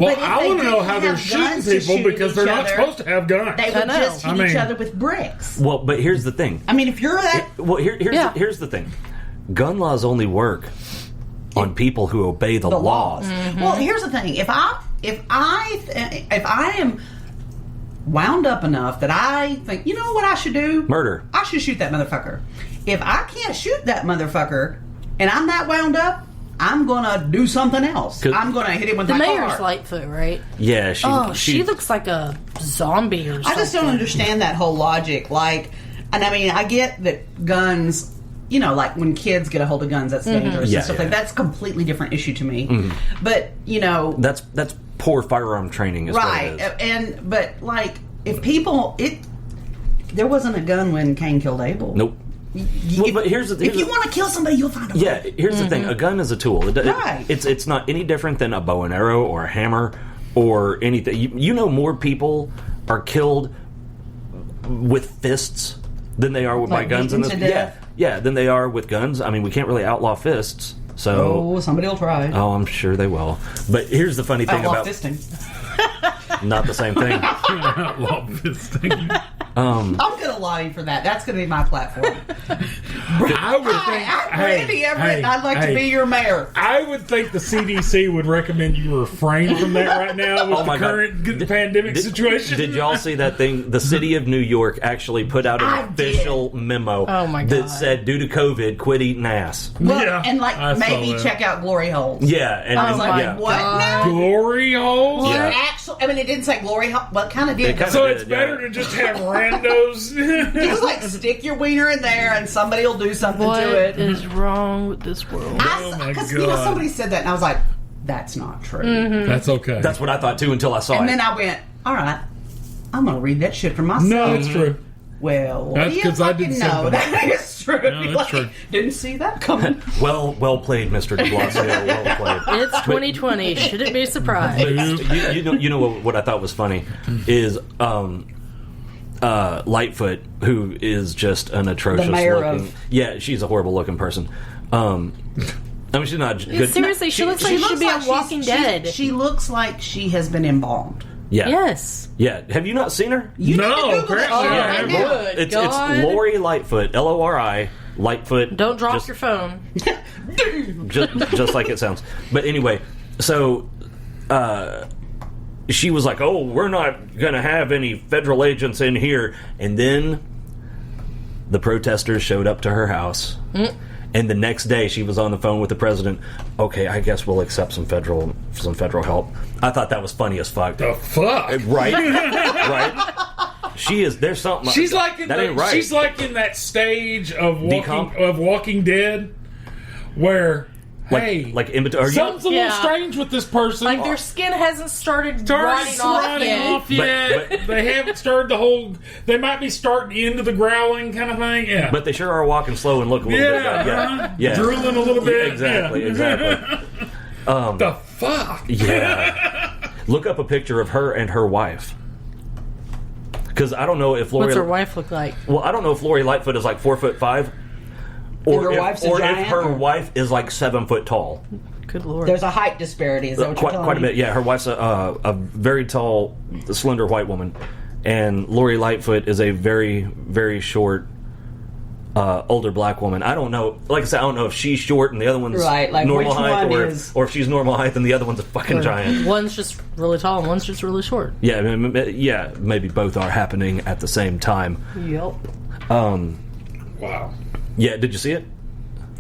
Well, I want to know how they're shooting people because they're not supposed to have guns. They would just hit each other with bricks. Well, but here's the thing. I mean, if you're that... Here's the thing. Gun laws only work on people who obey the laws. Mm-hmm. Well, here's the thing. If I am wound up enough that I think, you know what I should do? Murder. I should shoot that motherfucker. If I can't shoot that motherfucker and I'm that wound up, I'm going to do something else. I'm going to hit him with my car. The mayor's Lightfoot, right? Yeah. She looks like a zombie or something. I just don't understand that whole logic. Like, and I mean, I get that guns, you know, like when kids get a hold of guns, that's dangerous and stuff like that. That's a completely different issue to me. Mm-hmm. But, you know... That's poor firearm training is right. What it is. But, like, if people... There wasn't a gun when Cain killed Abel. Nope. But if you want to kill somebody, you'll find a way. Yeah, here's the thing. A gun is a tool. Right. It's not any different than a bow and arrow or a hammer or anything. You know more people are killed with fists than they are by guns in this. Yeah, than they are with guns. I mean, we can't really outlaw fists. So somebody will try. Oh, I'm sure they will. But here's the funny thing about fisting. Not the same thing. Outlaw fisting. I'm going to lobby for that. That's going to be my platform. I would think. I'm Randy Everett. I'd like to be your mayor. I would think the CDC would recommend you refrain from that right now with the current pandemic situation. Did y'all see that thing? The city of New York actually put out an official memo that said, due to COVID, quit eating ass. Well, and like maybe check out glory holes. Yeah. And I was like, what now? Glory holes? Well, actually, I mean, it didn't say glory hole. Well, it kind of did. So it's better to just have randos. Just like stick your wiener in there and somebody will do something to it. What is wrong with this world? Because somebody said that and I was like, that's not true. Mm-hmm. That's okay. That's what I thought too until I saw it. And then I went, all right, I'm going to read that shit for myself. No, it's true. Well, that's because I didn't know that is true. No, that's true. Didn't see that coming. well played, Mr. de Blasio. Well played. It's 2020. Shouldn't be surprised. You know what I thought was funny is Lightfoot, who is just an atrocious looking. Yeah, she's a horrible looking person. I mean, she's not good. Seriously, she looks like she should be on Walking Dead. She looks like she has been embalmed. Yeah. Yes. Yeah. Have you not seen her? No, apparently It's Lori Lightfoot, Lori Lightfoot. Don't drop your phone. just like it sounds. But anyway, so she was like, "Oh, we're not going to have any federal agents in here," and then the protesters showed up to her house. And the next day, she was on the phone with the president. Okay, I guess we'll accept some federal help. I thought that was funny as fuck. The fuck, right? Right. She is. There's something. She's like that ain't right. She's like in that stage of Walking Dead, where something's a little strange with this person. Like their skin hasn't started rotting off yet. But they haven't started the whole. They might be starting into the growling kind of thing. Yeah, but they sure are walking slow and look a little bit. Yeah, drooling a little bit. Exactly. The fuck. Yeah. Look up a picture of her and her wife. Because I don't know if Lori. What's her wife look like? Well, I don't know if Lori Lightfoot is like 4'5". Or if her wife is like 7 foot tall. Good Lord. There's a height disparity. Is that what you're telling quite a me? bit. Yeah, her wife's a very tall, slender white woman, and Lori Lightfoot is a very, very short, older black woman. I don't know. Like I said, I don't know if she's short and the other one's normal height, or if she's normal height and the other one's a fucking giant. One's just really tall and one's just really short. Yeah, maybe both are happening at the same time. Yep. Wow. Yeah, did you see it?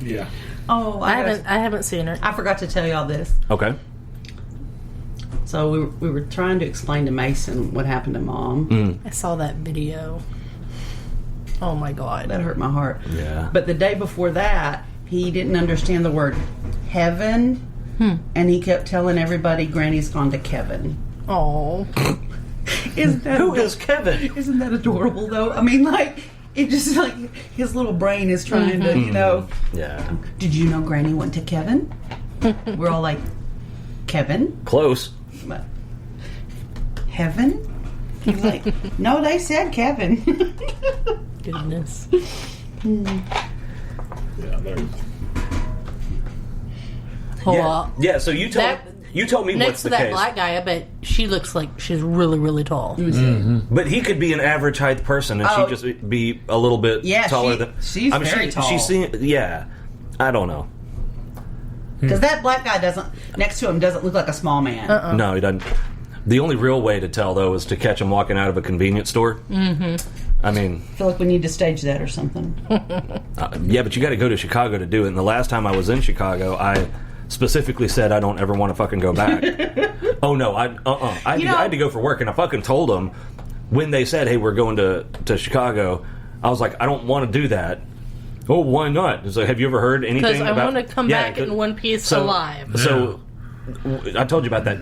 Yeah. Oh, I haven't seen her. I forgot to tell y'all this. Okay. So we were trying to explain to Mason what happened to Mom. I saw that video. Oh my God. That hurt my heart. Yeah. But the day before that, he didn't understand the word heaven, and he kept telling everybody Granny's gone to Kevin. Oh. Who is Kevin? Isn't that adorable, though? I mean, like, it just like his little brain is trying to, Yeah. Did you know Granny went to Kevin? We're all like, Kevin? Close. But, heaven? He's like, no, they said Kevin. Goodness. Yeah, Yeah, so you told You told me Next what's to the that case. black guy, I bet she looks like she's really, really tall. But he could be an average height person, and she'd just be a little bit taller than. She's very tall. I don't know. Because that black guy next to him doesn't look like a small man. No, he doesn't. The only real way to tell, though, is to catch him walking out of a convenience store. I mean, I feel like we need to stage that or something. yeah, but you got to go to Chicago to do it. And the last time I was in Chicago, I specifically said I don't ever want to fucking go back. Oh no, I had to go for work, and I fucking told them when they said, "Hey, we're going to Chicago." I was like, "I don't want to do that." Oh, why not? It's like, have you ever heard anything about? Because I want to come back in one piece alive. So I told you about that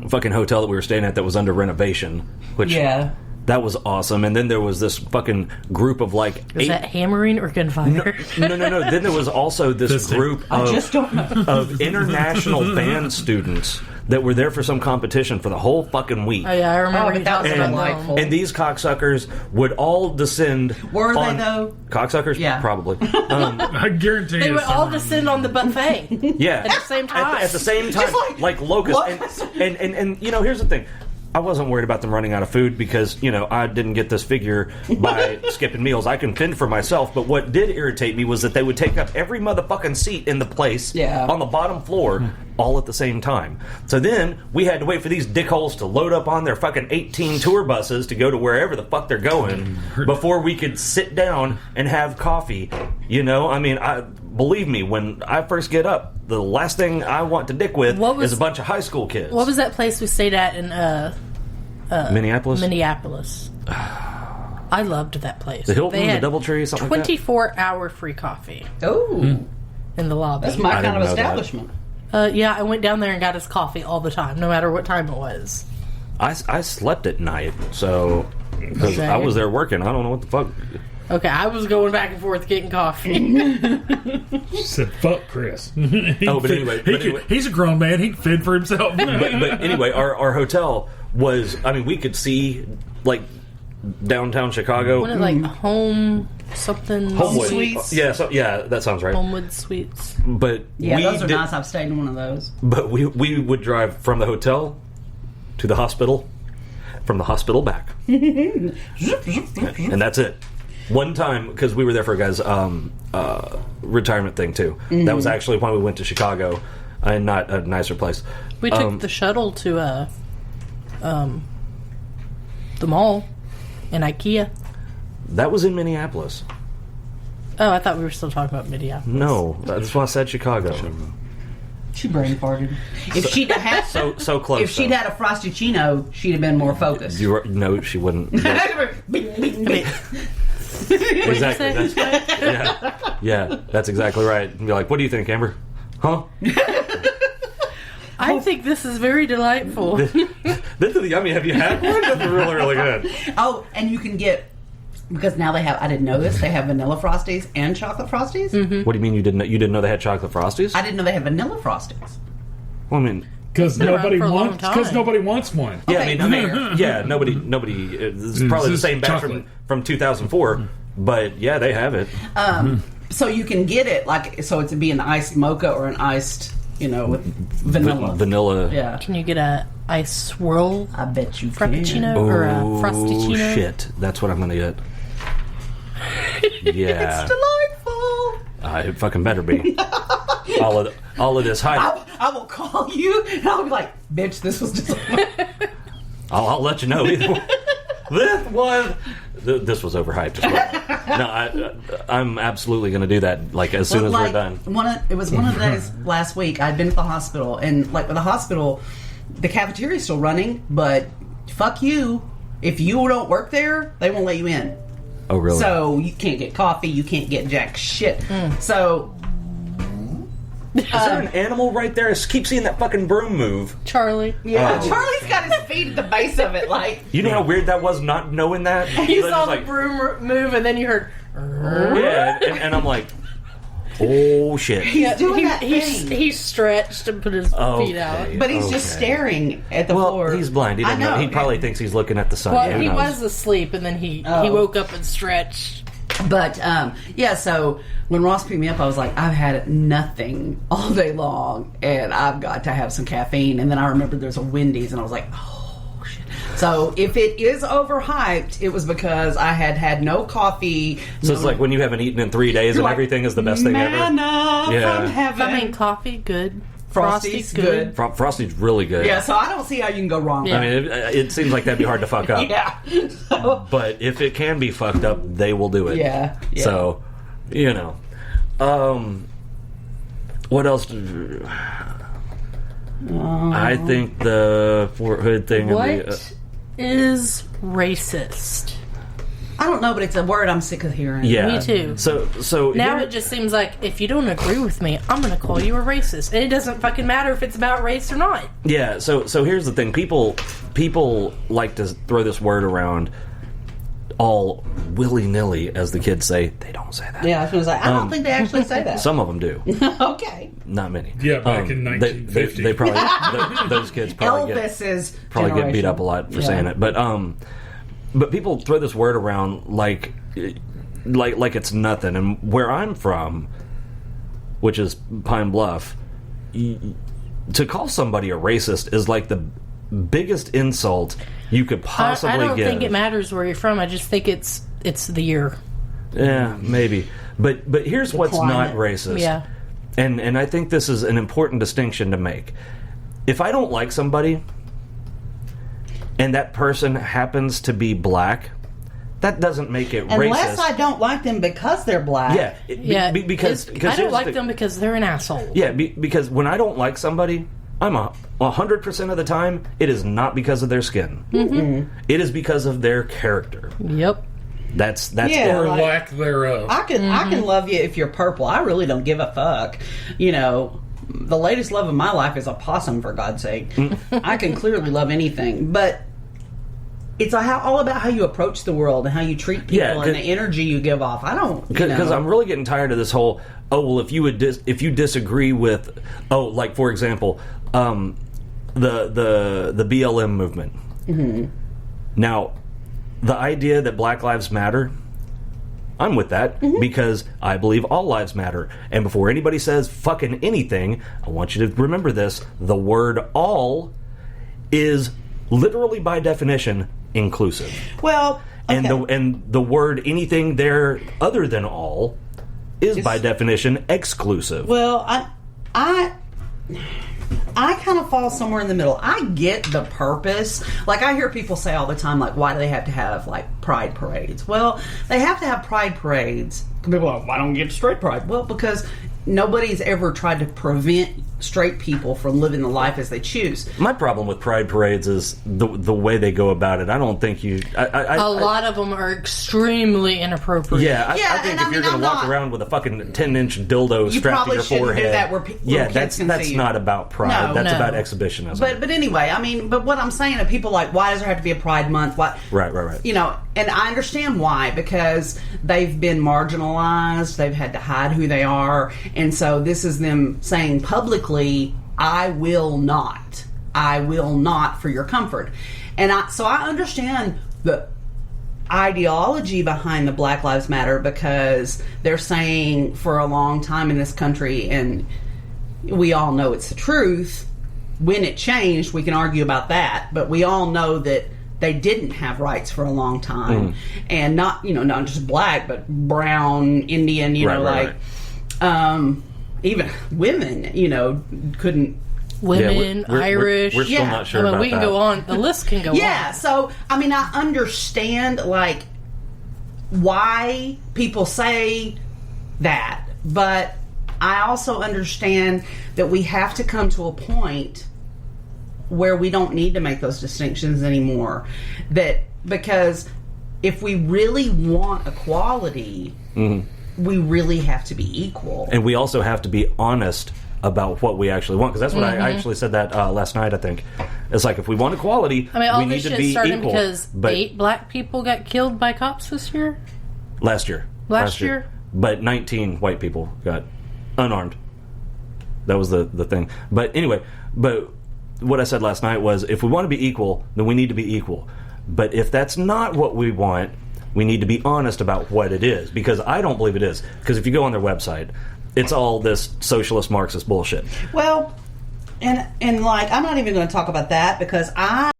fucking hotel that we were staying at that was under renovation, which that was awesome. And then there was this fucking group of like Is that hammering or gunfire? No. Then there was also this group of international band students that were there for some competition for the whole fucking week. Oh yeah, I remember. That was delightful. And these cocksuckers would all descend. Were they though? Cocksuckers? Yeah. Probably. I guarantee They you would all some- descend on the buffet. Yeah. At the same time. At the same time. Just like locusts. And you know, here's the thing. I wasn't worried about them running out of food because, you know, I didn't get this figure by skipping meals. I can fend for myself. But what did irritate me was that they would take up every motherfucking seat in the place on the bottom floor all at the same time. So then we had to wait for these dickholes to load up on their fucking 18 tour buses to go to wherever the fuck they're going before we could sit down and have coffee. You know, I mean, believe me, when I first get up, the last thing I want to dick with is a bunch of high school kids. What was that place we stayed at in Minneapolis? Minneapolis. I loved that place. The Hilton, they had the Doubletree, something like that? 24-hour free coffee Oh, in the lobby. that's my I kind of didn't know that. establishment. Yeah, I went down there and got us coffee all the time, no matter what time it was. I slept at night, so because Okay. I was there working. I don't know what the fuck. Okay, I was going back and forth getting coffee. She said, "Fuck Chris." He's a grown man. He can fend for himself. but anyway, our hotel was. I mean, we could see like downtown Chicago. Wasn't it like home something? Homewood. Suites? Yeah, that sounds right. Homewood Suites. But Yeah, we those are did- nice. I've stayed in one of those. But we would drive from the hotel to the hospital, from the hospital back, and that's it. One time, because we were there for a guy's retirement thing too. That was actually when we went to Chicago, and not a nicer place. We took the shuttle to the mall and IKEA. That was in Minneapolis. Oh, I thought we were still talking about Minneapolis. No, that's why I said Chicago. She brain farted. If she'd had So close. if she'd though. had a Frosty-chino, she'd have been more focused. No, she wouldn't. Exactly. Yeah, that's exactly right. And be like, what do you think, Amber? Huh? I think this is very delightful. This is yummy. Have you had one? That's really, really good. Oh, and you can get, because now they have, I didn't know this, they have vanilla Frosties and chocolate Frosties. What do you mean you didn't know they had chocolate Frosties? I didn't know they had vanilla Frosties. Well, I mean, Because been around nobody for a long wants. time. Because nobody wants one. yeah, Okay, I mean, fair. yeah, nobody. It's probably the It's same batch chocolate. from 2004, but yeah, they have it. So you can get it, like, so it's be an iced mocha or an iced, with vanilla. Vanilla. Yeah. Can you get a ice swirl I bet you frappuccino can. or a Oh frosticino? shit! That's what I'm gonna get. Yeah, It's delightful. it fucking better be. all of this hype. I will call you and I'll be like, bitch, this was just. I'll let you know. This was overhyped as well. No, I'm absolutely going to do that. Like as soon as we're done. It was one of the days last week. I'd been at the hospital, and like with the hospital, the cafeteria's still running, but fuck you. If you don't work there, they won't let you in. Oh really? So you can't get coffee, you can't get jack shit. So Is there an animal right there? I keep seeing that fucking broom move. Charlie. yeah, Oh. Charlie's got his feet at the base of it, like. You know how weird that was not knowing that? You Just saw the like, broom move, and then you heard. yeah, and I'm like, oh shit. He's doing that thing. He stretched and put his feet out. But he's just staring at the Well, floor. he's blind. He I doesn't know. know. He probably thinks he's looking at the sun. Well, Who he knows? was asleep, and then he woke up and stretched. But, so when Ross picked me up, I was like, I've had nothing all day long, and I've got to have some caffeine. And then I remembered there's a Wendy's, and I was like, oh, shit. So if it is overhyped, it was because I had no coffee. So it's like when you haven't eaten in 3 days and everything is the best thing ever. Manna from heaven. I mean, coffee, good. Frosty's good. Frosty's really good. Yeah, so I don't see how you can go wrong with I mean, it seems like that'd be hard to fuck up. Yeah. But if it can be fucked up, they will do it. Yeah. So, what else? I think the Fort Hood thing. What is racist? I don't know, but it's a word I'm sick of hearing. Yeah. Me too. So now it just seems like if you don't agree with me, I'm going to call you a racist, and it doesn't fucking matter if it's about race or not. Yeah. So here's the thing: people like to throw this word around all willy-nilly, as the kids say. They don't say that. Yeah, I was going to say, I don't think they actually say that. Some of them do. Okay. Not many. Yeah, back in 1950. They probably those kids probably get beat up a lot for saying it. But people throw this word around like it's nothing. And where I'm from, which is Pine Bluff, to call somebody a racist is like the biggest insult you could possibly give. I don't think it matters where you're from. I just think it's the year. Yeah, maybe. But here's what's not racist. Yeah. And I think this is an important distinction to make. If I don't like somebody and that person happens to be black, that doesn't make it racist. Unless I don't like them because they're black. Yeah. Because I don't like them because they're an asshole. Yeah, because when I don't like somebody, I'm 100% of the time, it is not because of their skin. Mm-hmm. It is because of their character. Yep. That's or lack thereof. I can love you if you're purple. I really don't give a fuck. The latest love of my life is a possum, for God's sake. I can clearly love anything, but it's all about how you approach the world and how you treat people and the energy you give off. I don't because I'm really getting tired of this whole if you disagree with like for example the BLM movement. Mm-hmm. Now, the idea that Black Lives Matter, I'm with that because I believe all lives matter. And before anybody says fucking anything, I want you to remember this: the word "all" is literally by definition inclusive. Well, okay. and the word anything there other than all is by definition exclusive. Well, I kind of fall somewhere in the middle. I get the purpose. Like, I hear people say all the time, like, why do they have to have, like, pride parades? Well, they have to have pride parades. People are like, why don't we get straight pride? Well, because nobody's ever tried to prevent straight people from living the life as they choose. My problem with pride parades is the way they go about it. I don't think a lot of them are extremely inappropriate. Yeah, I think if you're going to walk around with a fucking 10-inch dildo strapped to your forehead, do that where that's not about pride. No, that's about exhibitionism. But anyway, I mean, but what I'm saying are people like, why does there have to be a Pride Month? Why? Right. And I understand why, because they've been marginalized, they've had to hide who they are, and so this is them saying publicly, I will not for your comfort. And so I understand the ideology behind the Black Lives Matter, because they're saying for a long time in this country, and we all know it's the truth, when it changed, we can argue about that, but we all know that they didn't have rights for a long time. And not just black, but brown, Indian, even women, couldn't. Women, Irish. We're still not sure about we can that. go on. The list can go on. Yeah, so, I mean, I understand, like, why people say that, but I also understand that we have to come to a point where we don't need to make those distinctions anymore. Because if we really want equality, we really have to be equal. And we also have to be honest about what we actually want, because that's what I actually said that last night, I think. It's like, if we want equality, we need to be equal. Because 8 black people got killed by cops this year? Last year. But 19 white people got unarmed. That was the thing. But anyway, what I said last night was, if we want to be equal, then we need to be equal. But if that's not what we want, We need to be honest about what it is, because I don't believe it is. Because if you go on their website, it's all this socialist Marxist bullshit. Well, and like, I'm not even going to talk about that because I